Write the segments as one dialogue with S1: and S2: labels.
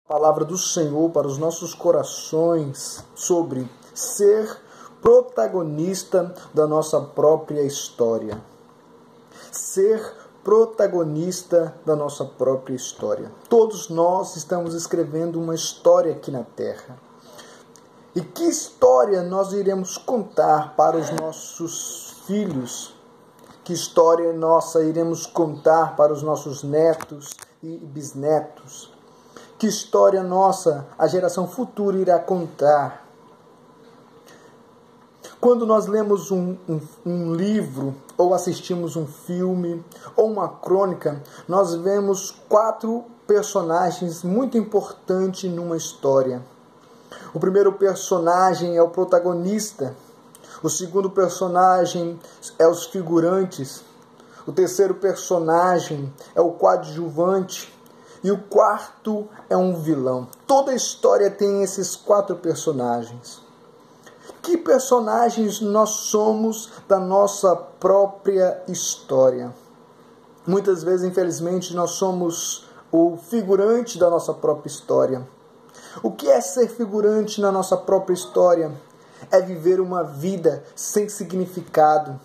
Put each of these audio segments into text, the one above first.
S1: Palavra do Senhor para os nossos corações sobre ser protagonista da nossa própria história. Ser protagonista da nossa própria história. Todos nós estamos escrevendo uma história aqui na Terra. E que história nós iremos contar para os nossos filhos? Que história nossa iremos contar para os nossos netos e bisnetos? Que história nossa a geração futura irá contar? Quando nós lemos um livro, ou assistimos um filme, ou uma crônica, nós vemos 4 personagens muito importantes numa história. O primeiro personagem é o protagonista. O segundo personagem é os figurantes. O terceiro personagem é o coadjuvante. E o quarto é um vilão. Toda a história tem esses 4 personagens. Que personagens nós somos da nossa própria história? Muitas vezes, infelizmente, nós somos o figurante da nossa própria história. O que é ser figurante na nossa própria história? É viver uma vida sem significado.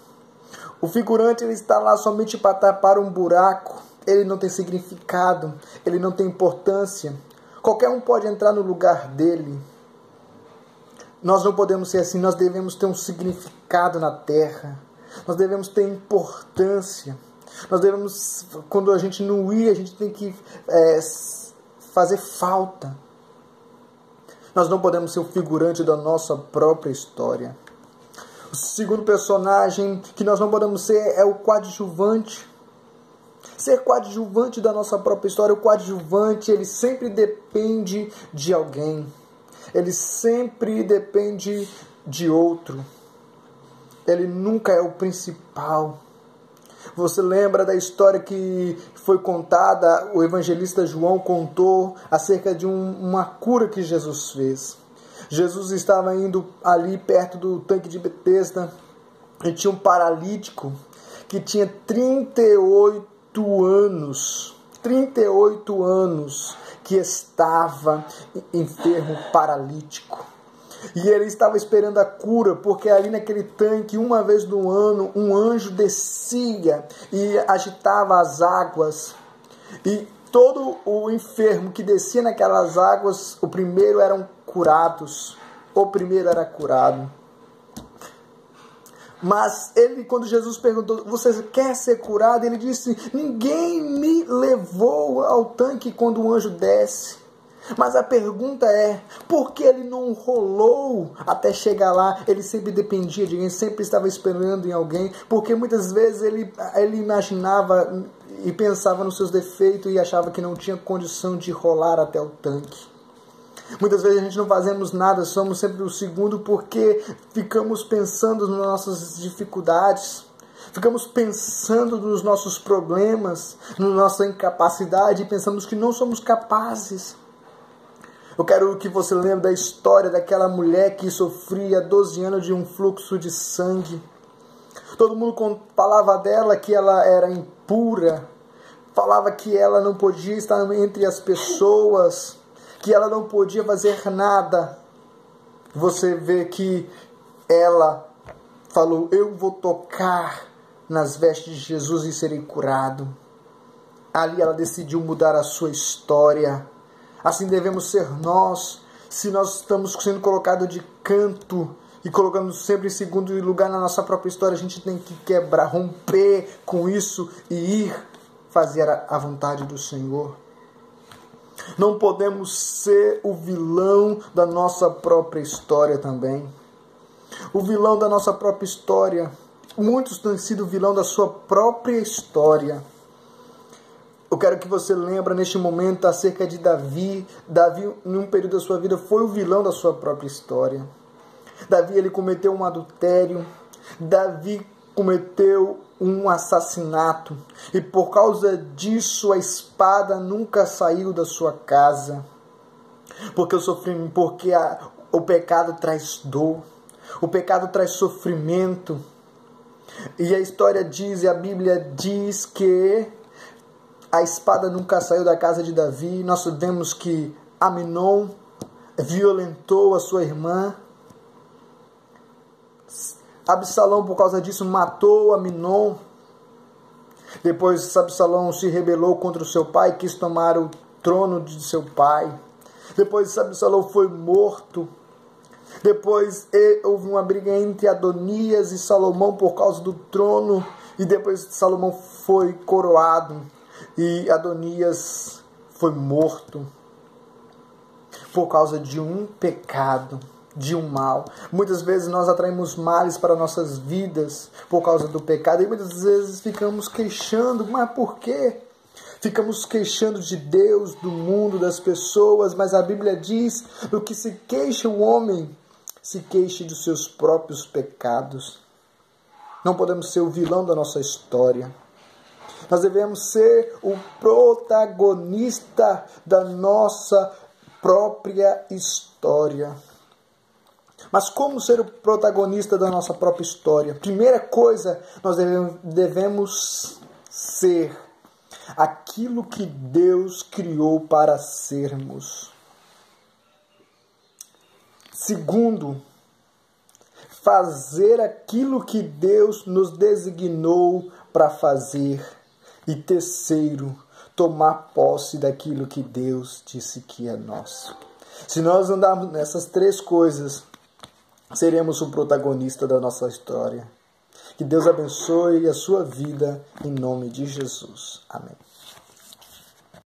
S1: O figurante ele está lá somente para tapar um buraco. Ele não tem significado, ele não tem importância. Qualquer um pode entrar no lugar dele. Nós não podemos ser assim, nós devemos ter um significado na terra. Nós devemos ter importância. Nós devemos, quando a gente não ir, a gente tem que fazer falta. Nós não podemos ser o figurante da nossa própria história. O segundo personagem que nós não podemos ser é o coadjuvante. Ser coadjuvante da nossa própria história. O coadjuvante, ele sempre depende de alguém. Ele sempre depende de outro. Ele nunca é o principal. Você lembra da história que foi contada, o evangelista João contou acerca de uma cura que Jesus fez. Jesus estava indo ali perto do tanque de Betesda e tinha um paralítico que tinha 38 anos que estava enfermo, paralítico. E ele estava esperando a cura, porque ali naquele tanque, uma vez no ano, um anjo descia e agitava as águas. E todo o enfermo que descia naquelas águas, o primeiro eram curados. O primeiro era curado. Mas ele, quando Jesus perguntou, você quer ser curado? Ele disse, ninguém me levou ao tanque quando o anjo desce. Mas a pergunta é, por que ele não rolou até chegar lá? Ele sempre dependia de alguém, sempre estava esperando em alguém, porque muitas vezes ele imaginava e pensava nos seus defeitos e achava que não tinha condição de rolar até o tanque. Muitas vezes a gente não fazemos nada, somos sempre o segundo porque ficamos pensando nas nossas dificuldades, ficamos pensando nos nossos problemas, na nossa incapacidade e pensamos que não somos capazes. Eu quero que você lembre da história daquela mulher que sofria 12 anos de um fluxo de sangue. Todo mundo falava dela que ela era impura, falava que ela não podia estar entre as pessoas, que ela não podia fazer nada. Você vê que ela falou, eu vou tocar nas vestes de Jesus e serei curado. Ali ela decidiu mudar a sua história. Assim devemos ser nós, se nós estamos sendo colocados de canto e colocando sempre em segundo lugar na nossa própria história, a gente tem que quebrar, romper com isso e ir fazer a vontade do Senhor. Não podemos ser o vilão da nossa própria história também. O vilão da nossa própria história. Muitos têm sido vilão da sua própria história. Eu quero que você lembre neste momento acerca de Davi. Davi, num período da sua vida, foi o vilão da sua própria história. Davi, ele cometeu um adultério. Davi cometeu um assassinato. E por causa disso, a espada nunca saiu da sua casa. Porque o pecado traz dor. O pecado traz sofrimento. E a história diz, e a Bíblia diz que a espada nunca saiu da casa de Davi. Nós sabemos que Amnon violentou a sua irmã. Absalão, por causa disso, matou Amnon. Depois Absalão se rebelou contra o seu pai, quis tomar o trono de seu pai. Depois Absalão foi morto. Depois houve uma briga entre Adonias e Salomão por causa do trono. E depois Salomão foi coroado. E Adonias foi morto por causa de um pecado, de um mal. Muitas vezes nós atraímos males para nossas vidas por causa do pecado. E muitas vezes ficamos queixando. Mas por quê? Ficamos queixando de Deus, do mundo, das pessoas. Mas a Bíblia diz: do que se queixa o homem, se queixe dos seus próprios pecados. Não podemos ser o vilão da nossa história. Nós devemos ser o protagonista da nossa própria história. Mas como ser o protagonista da nossa própria história? Primeira coisa, nós devemos ser aquilo que Deus criou para sermos. Segundo, fazer aquilo que Deus nos designou para fazer. E terceiro, tomar posse daquilo que Deus disse que é nosso. Se nós andarmos nessas três coisas, seremos o protagonista da nossa história. Que Deus abençoe a sua vida em nome de Jesus. Amém.